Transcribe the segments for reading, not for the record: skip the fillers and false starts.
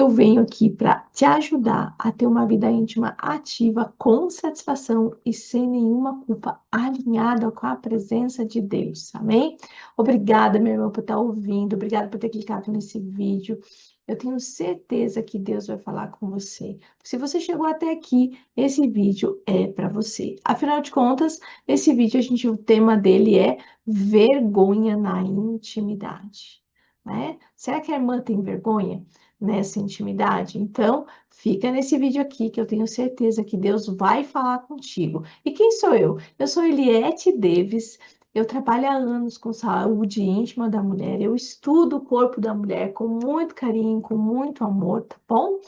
eu venho aqui para te ajudar a ter uma vida íntima ativa, com satisfação e sem nenhuma culpa, alinhada com a presença de Deus, amém? Obrigada, meu irmão, por estar ouvindo, obrigada por ter clicado nesse vídeo. Eu tenho certeza que Deus vai falar com você. Se você chegou até aqui, esse vídeo é para você. Afinal de contas, esse vídeo, o tema dele é vergonha na intimidade, né? Será que a irmã tem vergonha nessa intimidade? Então, fica nesse vídeo aqui que eu tenho certeza que Deus vai falar contigo. E quem sou eu? Eu sou Eliette Davis. Eu trabalho há anos com saúde íntima da mulher. Eu estudo o corpo da mulher com muito carinho, com muito amor, tá bom?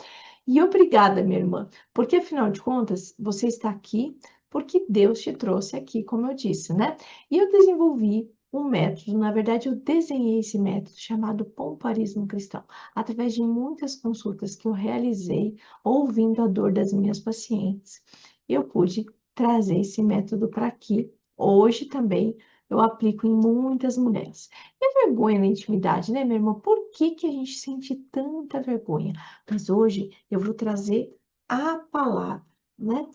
E obrigada, minha irmã, porque afinal de contas, você está aqui porque Deus te trouxe aqui, como eu disse, né? E eu desenvolvi um método, na verdade, eu desenhei esse método chamado Pompoarismo Cristão, através de muitas consultas que eu realizei ouvindo a dor das minhas pacientes. Eu pude trazer esse método para aqui. Hoje também eu aplico em muitas mulheres. E a vergonha na intimidade, né, minha irmã? Por que que a gente sente tanta vergonha? Mas hoje eu vou trazer a palavra, né?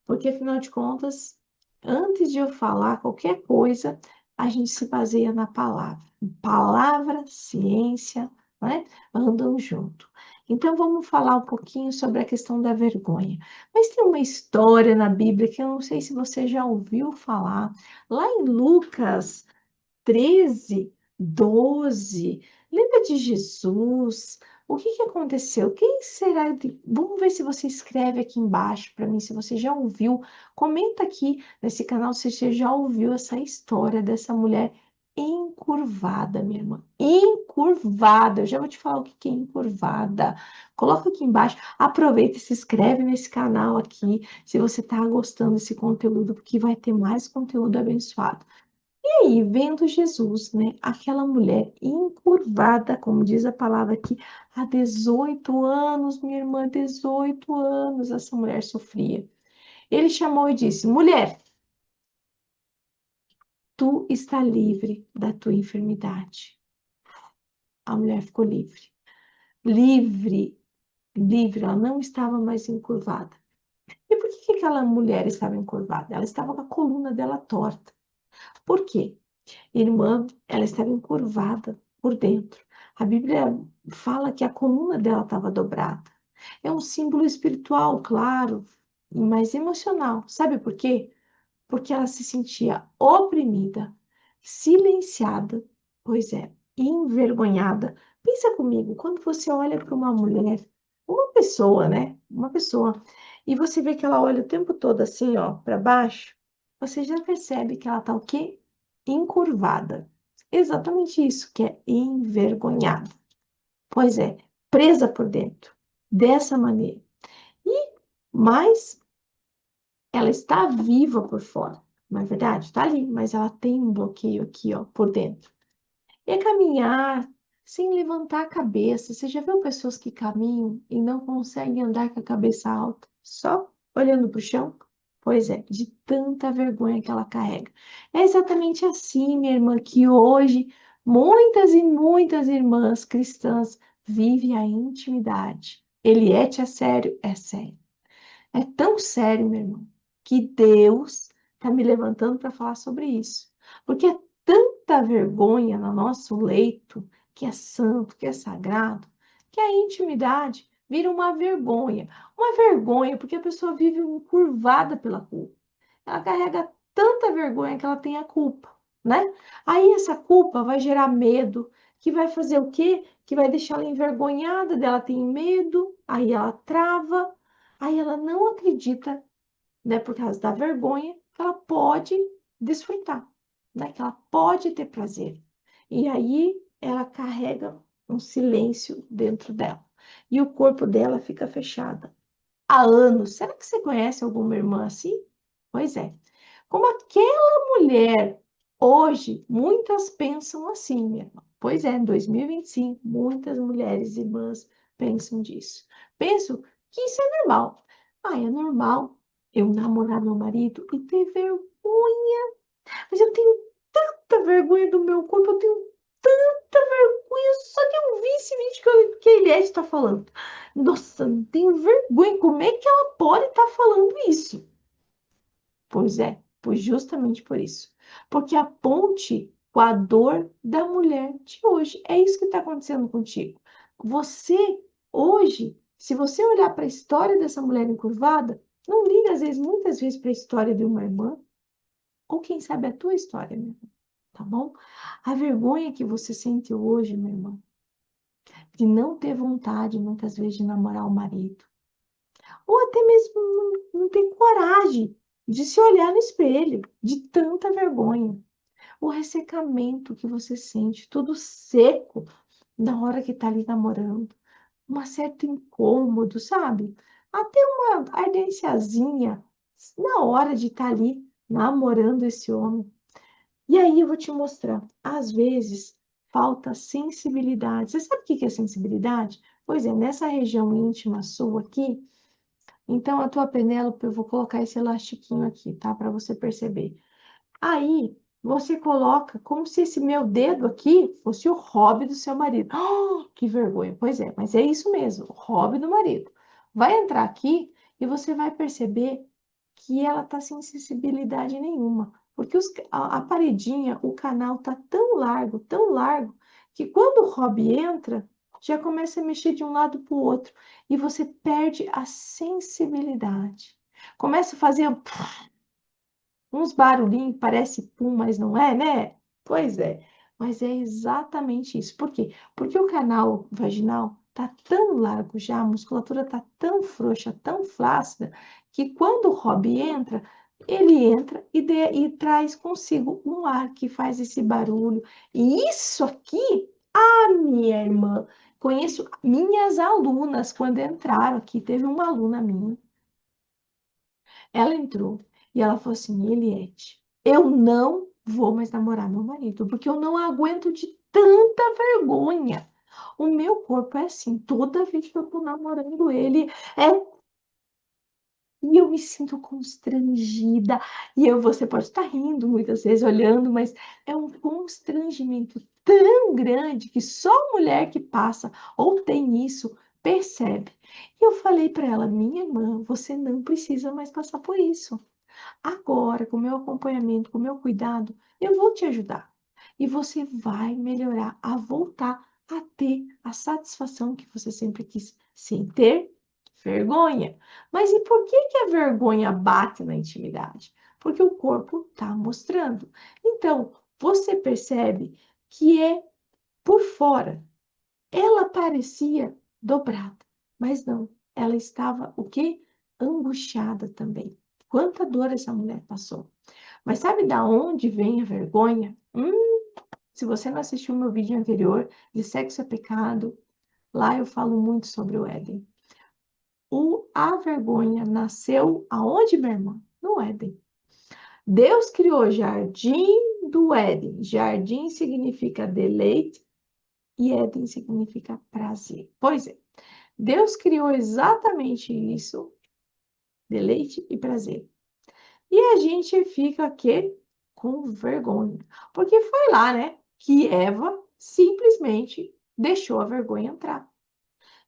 Porque afinal de contas, antes de eu falar qualquer coisa, a gente se baseia na palavra. Palavra, ciência, né? Andam junto. Então vamos falar um pouquinho sobre a questão da vergonha. Mas tem uma história na Bíblia que eu não sei se você já ouviu falar. Lá em Lucas 13, 12. Lembra de Jesus? O que que aconteceu? Quem será? Vamos ver se você escreve aqui embaixo para mim, se você já ouviu. Comenta aqui nesse canal se você já ouviu essa história dessa mulher encurvada, minha irmã. Encurvada. Eu já vou te falar o que que é encurvada. Coloca aqui embaixo. Aproveita e se inscreve nesse canal aqui, se você está gostando desse conteúdo, porque vai ter mais conteúdo abençoado. E aí, vendo Jesus, né, aquela mulher encurvada, como diz a palavra aqui, há 18 anos, minha irmã, 18 anos essa mulher sofria. Ele chamou e disse: Mulher, tu está livre da tua enfermidade. A mulher ficou livre. Livre, livre, ela não estava mais encurvada. E por que que aquela mulher estava encurvada? Ela estava com a coluna dela torta. Por quê? Irmã, ela estava encurvada por dentro. A Bíblia fala que a coluna dela estava dobrada. É um símbolo espiritual, claro, mas emocional. Sabe por quê? Porque ela se sentia oprimida, silenciada, pois é, envergonhada. Pensa comigo, quando você olha para uma mulher, uma pessoa, né? Uma pessoa, e você vê que ela olha o tempo todo assim, ó, para baixo, você já percebe que ela tá o quê? Encurvada. Exatamente isso, que é envergonhada. Pois é, presa por dentro, dessa maneira. E mais ela está viva por fora, não é verdade? Está ali, mas ela tem um bloqueio aqui, ó, por dentro. E é caminhar sem levantar a cabeça. Você já viu pessoas que caminham e não conseguem andar com a cabeça alta, só olhando para o chão? Pois é, de tanta vergonha que ela carrega. É exatamente assim, minha irmã, que hoje muitas e muitas irmãs cristãs vivem a intimidade. Eliette, é sério? É sério. É tão sério, meu irmão, que Deus está me levantando para falar sobre isso. Porque é tanta vergonha no nosso leito, que é santo, que é sagrado, que a intimidade vira uma vergonha. Uma vergonha porque a pessoa vive encurvada pela culpa. Ela carrega tanta vergonha que ela tem a culpa, né? Aí essa culpa vai gerar medo, que vai fazer o quê? Que vai deixar ela envergonhada, dela tem medo, aí ela trava. Aí ela não acredita, né, por causa da vergonha, que ela pode desfrutar, né, que ela pode ter prazer. E aí ela carrega um silêncio dentro dela. E o corpo dela fica fechado há anos. Será que você conhece alguma irmã assim? Pois é. Como aquela mulher, hoje, muitas pensam assim, minha irmã. Pois é, em 2025, muitas mulheres irmãs pensam disso. Pensam que isso é normal. Ah, é normal eu namorar meu marido e ter vergonha. Mas eu tenho tanta vergonha do meu corpo, eu tenho tanta vergonha só de ouvir esse vídeo que a Eliette está falando. Nossa, não tenho vergonha. Como é que ela pode estar falando isso? Pois é, pois justamente por isso. Porque a ponte com a dor da mulher de hoje. É isso que está acontecendo contigo. Você, hoje, se você olhar para a história dessa mulher encurvada, não liga, às vezes, muitas vezes, para a história de uma irmã, ou quem sabe a tua história, meu irmão, tá bom? A vergonha que você sente hoje, meu irmão, de não ter vontade, muitas vezes, de namorar o marido, ou até mesmo não ter coragem de se olhar no espelho, de tanta vergonha. O ressecamento que você sente, tudo seco, na hora que tá ali namorando, um certo incômodo, sabe? Até uma ardênciazinha na hora de estar ali namorando esse homem. E aí eu vou te mostrar. Às vezes falta sensibilidade. Você sabe o que é sensibilidade? Pois é, nessa região íntima sua aqui, então a tua Penélope, eu vou colocar esse elastiquinho aqui, tá? Para você perceber. Aí você coloca como se esse meu dedo aqui fosse o hobby do seu marido. Ah, que vergonha. Pois é, mas é isso mesmo, o hobby do marido. Vai entrar aqui e você vai perceber que ela tá sem sensibilidade nenhuma, porque a paredinha, o canal tá tão largo, que quando o hobby entra, já começa a mexer de um lado para o outro e você perde a sensibilidade. Começa a fazer uns barulhinhos, parece pum, mas não é, né? Pois é, mas é exatamente isso. Por quê? Porque o canal vaginal tá tão largo já, a musculatura tá tão frouxa, tão flácida, que quando o hobby entra, ele entra e traz consigo um ar que faz esse barulho. E isso aqui, a minha irmã, conheço minhas alunas, quando entraram aqui, teve uma aluna minha, ela entrou e ela falou assim: Eliette, eu não vou mais namorar meu marido, porque eu não aguento de tanta vergonha. O meu corpo é assim, toda vez que eu tô namorando ele, é e eu me sinto constrangida. Você pode estar rindo muitas vezes, olhando, mas é um constrangimento tão grande que só a mulher que passa ou tem isso percebe. E eu falei para ela, minha irmã, você não precisa mais passar por isso. Agora, com o meu acompanhamento, com o meu cuidado, eu vou te ajudar. E você vai melhorar a voltar a ter a satisfação que você sempre quis, sem ter vergonha. Mas e por que que a vergonha bate na intimidade? Porque o corpo está mostrando. Então, você percebe que é por fora. Ela parecia dobrada, mas não. Ela estava o quê? Angustiada também. Quanta dor essa mulher passou. Mas sabe da onde vem a vergonha? Se você não assistiu o meu vídeo anterior de sexo é pecado, lá eu falo muito sobre o Éden. A vergonha nasceu aonde, minha irmã? No Éden. Deus criou o jardim do Éden. Jardim significa deleite e Éden significa prazer. Pois é, Deus criou exatamente isso, deleite e prazer. E a gente fica aqui com vergonha. Porque foi lá, né, que Eva simplesmente deixou a vergonha entrar.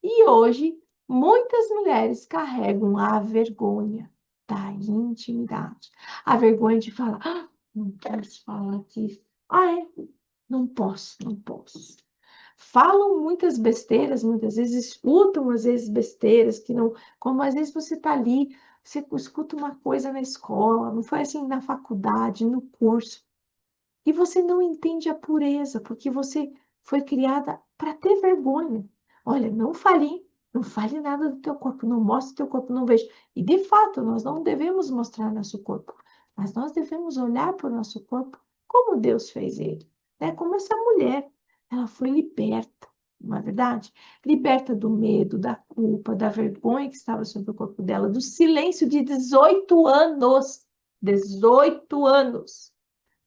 E hoje, muitas mulheres carregam a vergonha da intimidade. A vergonha de falar, não posso falar disso. É, não posso, não posso. Falam muitas besteiras, muitas vezes escutam às vezes besteiras que não, como às vezes você está ali, você escuta uma coisa na escola, não foi assim na faculdade, no curso, e você não entende a pureza, porque você foi criada para ter vergonha. Olha, não fale nada do teu corpo, não mostre teu corpo, não veja. E de fato, nós não devemos mostrar nosso corpo, mas nós devemos olhar para o nosso corpo como Deus fez ele, né? Como essa mulher, ela foi liberta, não é verdade? Liberta do medo, da culpa, da vergonha que estava sobre o corpo dela, do silêncio de 18 anos. 18 anos,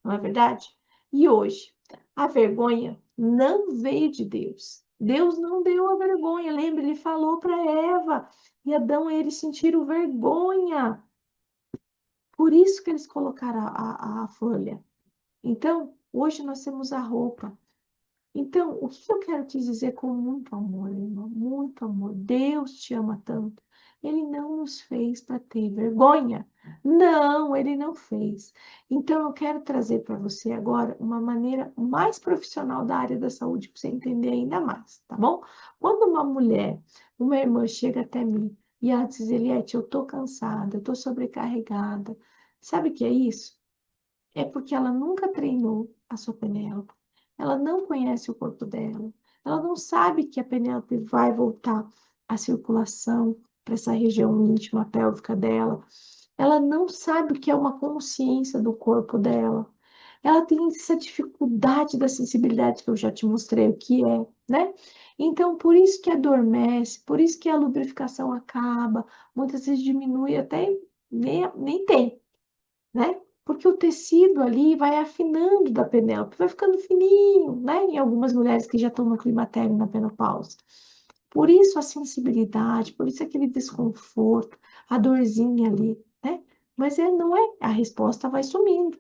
não é verdade? E hoje, a vergonha não veio de Deus. Deus não deu a vergonha. Lembra, ele falou para Eva e Adão, eles sentiram vergonha. Por isso que eles colocaram a folha. Então, hoje nós temos a roupa. Então, o que eu quero te dizer com muito amor, irmão? Muito amor. Deus te ama tanto. Ele não nos fez para ter vergonha. Não, ele não fez. Então, eu quero trazer para você agora uma maneira mais profissional da área da saúde, para você entender ainda mais, tá bom? Quando uma mulher, uma irmã chega até mim e ela diz, Eliette, eu tô cansada, eu tô sobrecarregada. Sabe o que é isso? É porque ela nunca treinou a sua Penélope. Ela não conhece o corpo dela. Ela não sabe que a Penélope vai voltar à circulação para essa região íntima pélvica dela. Ela não sabe o que é uma consciência do corpo dela. Ela tem essa dificuldade da sensibilidade que eu já te mostrei o que é, né? Então, por isso que adormece, por isso que a lubrificação acaba, muitas vezes diminui até nem tem, né? Porque o tecido ali vai afinando da Penélope, vai ficando fininho, né? Em algumas mulheres que já estão no climatério, na menopausa. Por isso a sensibilidade, por isso aquele desconforto, a dorzinha ali, né? Mas não é, a resposta vai sumindo.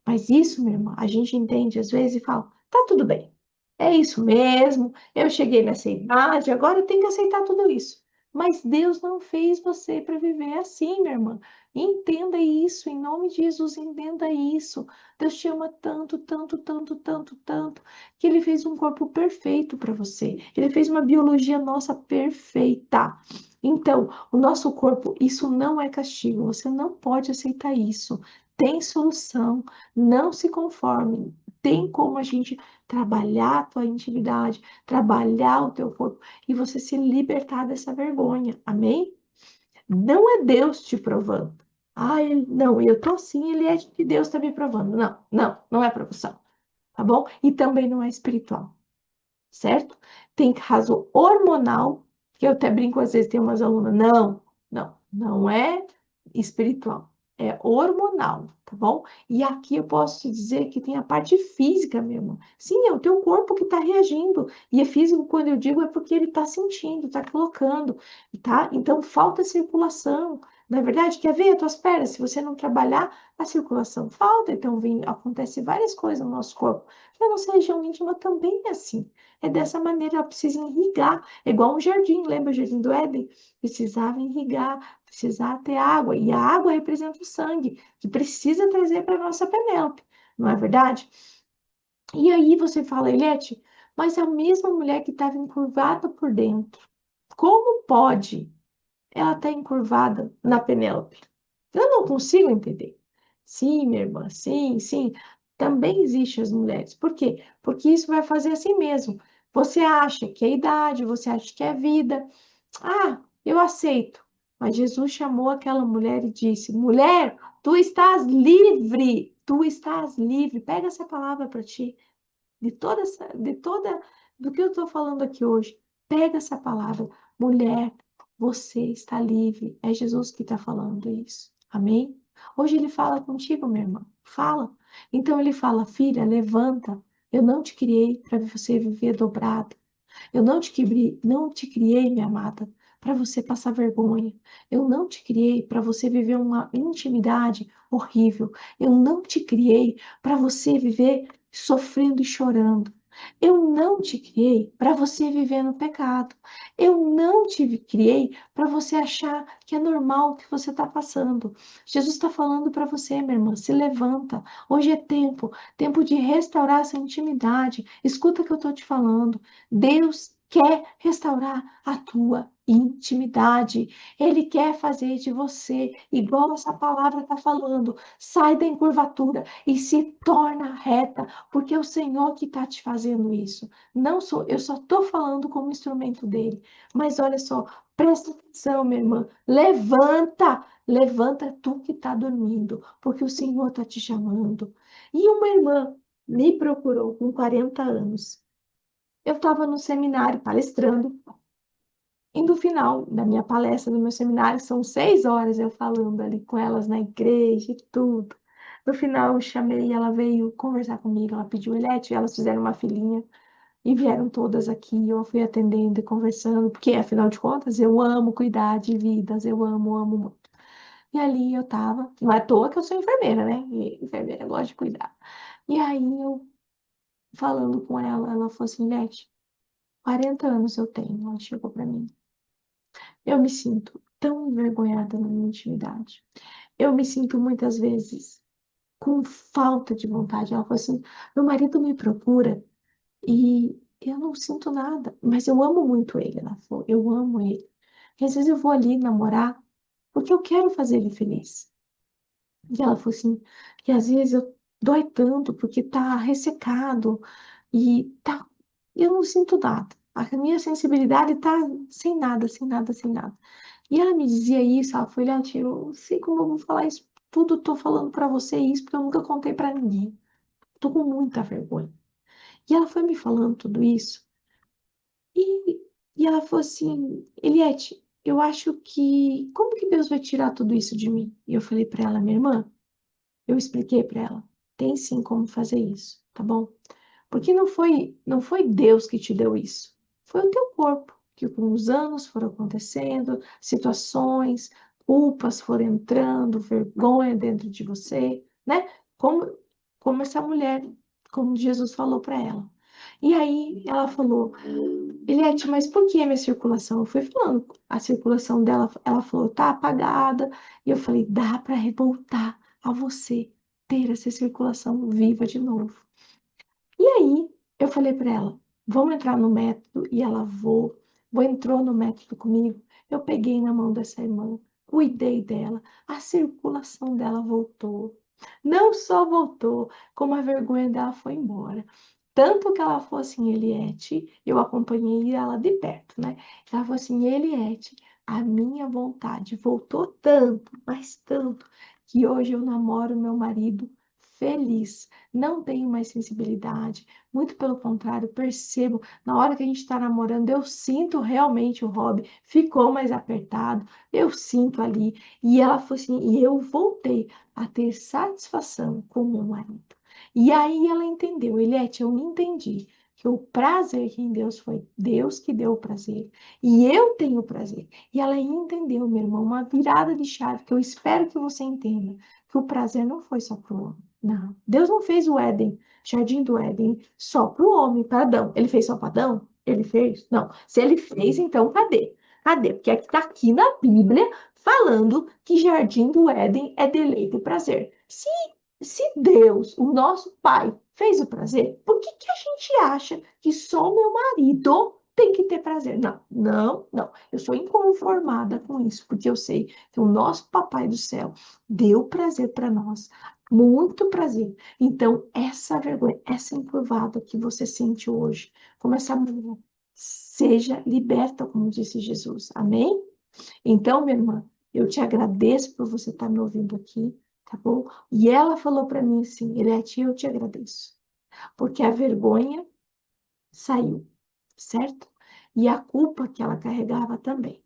Mas isso, minha irmã, a gente entende às vezes e fala, tá tudo bem. É isso mesmo, eu cheguei nessa idade, agora eu tenho que aceitar tudo isso. Mas Deus não fez você para viver assim, minha irmã. Entenda isso, em nome de Jesus, entenda isso. Deus te ama tanto, tanto, tanto, tanto, tanto, que Ele fez um corpo perfeito para você. Ele fez uma biologia nossa perfeita. Então, o nosso corpo, isso não é castigo. Você não pode aceitar isso. Tem solução. Não se conforme. Tem como a gente trabalhar a tua intimidade, trabalhar o teu corpo e você se libertar dessa vergonha. Amém? Não é Deus te provando. Ah, não, eu tô assim, ele é que Deus está me provando. Não, não, não é provação, tá bom? E também não é espiritual, certo? Tem caso hormonal, que eu até brinco, às vezes tem umas alunas, não é espiritual, é hormonal, tá bom? E aqui eu posso te dizer que tem a parte física mesmo. Sim, é o teu corpo que está reagindo. E é físico, quando eu digo, é porque ele está sentindo, está colocando, tá? Então falta circulação. Na verdade, quer ver as tuas pernas? Se você não trabalhar, a circulação falta. Então acontece várias coisas no nosso corpo. Na nossa região íntima também é assim. É dessa maneira, ela precisa irrigar. É igual um jardim, lembra o jardim do Éden? Precisava irrigar, precisava ter água. E a água representa o sangue, que precisa trazer para a nossa Penélope, não é verdade? E aí você fala, Eliette, mas a mesma mulher que estava encurvada por dentro, como pode ela estar encurvada na Penélope? Eu não consigo entender. Sim, minha irmã, sim, sim. Também existem as mulheres. Por quê? Porque isso vai fazer assim mesmo. Você acha que é idade, você acha que é vida. Ah, eu aceito. Mas Jesus chamou aquela mulher e disse: Mulher, tu estás livre. Tu estás livre. Pega essa palavra para ti. Do que eu estou falando aqui hoje. Pega essa palavra. Mulher, você está livre. É Jesus que está falando isso. Amém? Hoje ele fala contigo, minha irmã. Fala. Então ele fala: Filha, levanta. Eu não te criei para você viver dobrado. Eu não te criei, minha amada, para você passar vergonha. Eu não te criei para você viver uma intimidade horrível. Eu não te criei para você viver sofrendo e chorando. Eu não te criei para você viver no pecado. Eu não te criei para você achar que é normal o que você está passando. Jesus está falando para você, minha irmã, se levanta. Hoje é tempo de restaurar essa intimidade. Escuta o que eu estou te falando. Deus quer restaurar a tua intimidade. Ele quer fazer de você, igual essa palavra está falando, sai da encurvatura e se torna reta, porque é o Senhor que está te fazendo isso. Não sou, eu só estou falando como instrumento dele. Mas olha só, presta atenção, minha irmã. Levanta, levanta tu que está dormindo, porque o Senhor está te chamando. E uma irmã me procurou com 40 anos. Eu estava no seminário palestrando, e no final da minha palestra, do meu seminário, são 6 horas eu falando ali com elas na igreja e tudo. No final, eu chamei e ela veio conversar comigo, ela pediu Elete, elas fizeram uma filinha e vieram todas aqui. Eu fui atendendo e conversando, porque afinal de contas, eu amo cuidar de vidas, eu amo, amo muito. E ali eu tava, não é à toa que eu sou enfermeira, né? E enfermeira gosta de cuidar. E aí eu falando com ela, ela falou assim, Leti, 40 anos eu tenho, ela chegou para mim. Eu me sinto tão envergonhada na minha intimidade. Eu me sinto muitas vezes com falta de vontade. Ela falou assim, meu marido me procura e eu não sinto nada, mas eu amo muito ele. Ela falou, eu amo ele. E às vezes eu vou ali namorar porque eu quero fazer ele feliz. E ela falou assim, e às vezes eu dói tanto porque tá ressecado e tá, eu não sinto nada. A minha sensibilidade tá sem nada, sem nada, sem nada. E ela me dizia isso, ela foi, Leti, eu não sei como eu vou falar isso, tudo tô falando pra você isso, porque eu nunca contei pra ninguém. Tô com muita vergonha. E ela foi me falando tudo isso, e, e ela falou assim, Eliette, eu acho que, como que Deus vai tirar tudo isso de mim? E eu falei pra ela, minha irmã, eu expliquei pra ela, tem sim como fazer isso, tá bom? Porque não foi Deus que te deu isso. Foi o teu corpo, que com os anos foram acontecendo, situações, culpas foram entrando, vergonha dentro de você, né? Como, como essa mulher, como Jesus falou para ela. E aí ela falou, Eliette, mas por que a minha circulação? Eu fui falando, a circulação dela, ela falou, tá apagada. E eu falei, dá para voltar a você ter essa circulação viva de novo. E aí, eu falei para ela, vamos entrar no método, e ela entrou no método comigo. Eu peguei na mão dessa irmã, cuidei dela, a circulação dela voltou. Não só voltou, como a vergonha dela foi embora. Tanto que ela falou assim, Eliette, eu acompanhei ela de perto, né? Ela falou assim, Eliette, a minha vontade voltou tanto, mas tanto, que hoje eu namoro meu marido feliz, não tenho mais sensibilidade, muito pelo contrário, percebo, na hora que a gente está namorando, eu sinto realmente o hobby, ficou mais apertado, eu sinto ali, e ela falou assim, e eu voltei a ter satisfação com meu marido. E aí ela entendeu, Eliette, eu entendi que o prazer que em Deus foi Deus que deu o prazer, e eu tenho o prazer. E ela entendeu, meu irmão, uma virada de chave que eu espero que você entenda, que o prazer não foi só para o homem. Não, Deus não fez o Éden, Jardim do Éden, só para o homem, para Adão. Ele fez só para Adão? Ele fez? Não. Se ele fez, então cadê? Cadê? Porque está aqui na Bíblia falando que Jardim do Éden é deleite e prazer. Se Deus, o nosso Pai, fez o prazer, por que que a gente acha que só o meu marido tem que ter prazer? Não, não, não. Eu sou inconformada com isso, porque eu sei que o nosso Papai do céu deu prazer para nós, muito prazer. Então, essa vergonha, essa encurvada que você sente hoje, como essa mulher, seja liberta, como disse Jesus. Amém? Então, minha irmã, eu te agradeço por você estar me ouvindo aqui, tá bom? E ela falou para mim assim, Eliette, eu te agradeço, porque a vergonha saiu, certo? E a culpa que ela carregava também.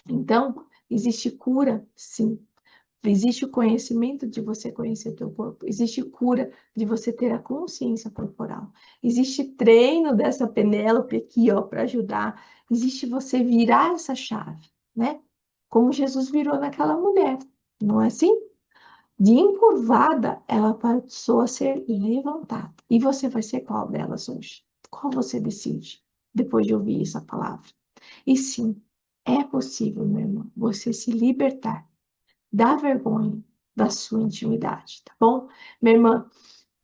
Então, existe cura, sim. Existe o conhecimento de você conhecer teu corpo. Existe cura de você ter a consciência corporal. Existe treino dessa Penélope aqui, ó, para ajudar. Existe você virar essa chave, né? Como Jesus virou naquela mulher. Não é assim? De encurvada, ela passou a ser levantada. E você vai ser qual delas hoje? Qual você decide depois de ouvir essa palavra? E sim, é possível, meu irmão, você se libertar da vergonha da sua intimidade, tá bom? Minha irmã,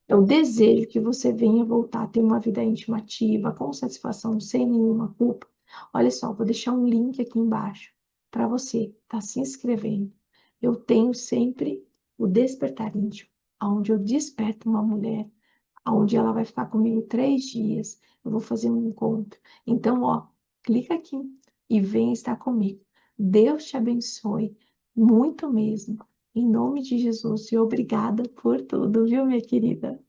eu desejo que você venha voltar a ter uma vida íntima ativa, com satisfação, sem nenhuma culpa. Olha só, vou deixar um link aqui embaixo para você estar se inscrevendo. Eu tenho sempre o Despertar Íntimo, onde eu desperto uma mulher, onde ela vai ficar comigo 3 dias. Eu vou fazer um encontro. Então, ó, clica aqui e vem estar comigo. Deus te abençoe muito mesmo. Em nome de Jesus. E obrigada por tudo, viu, minha querida?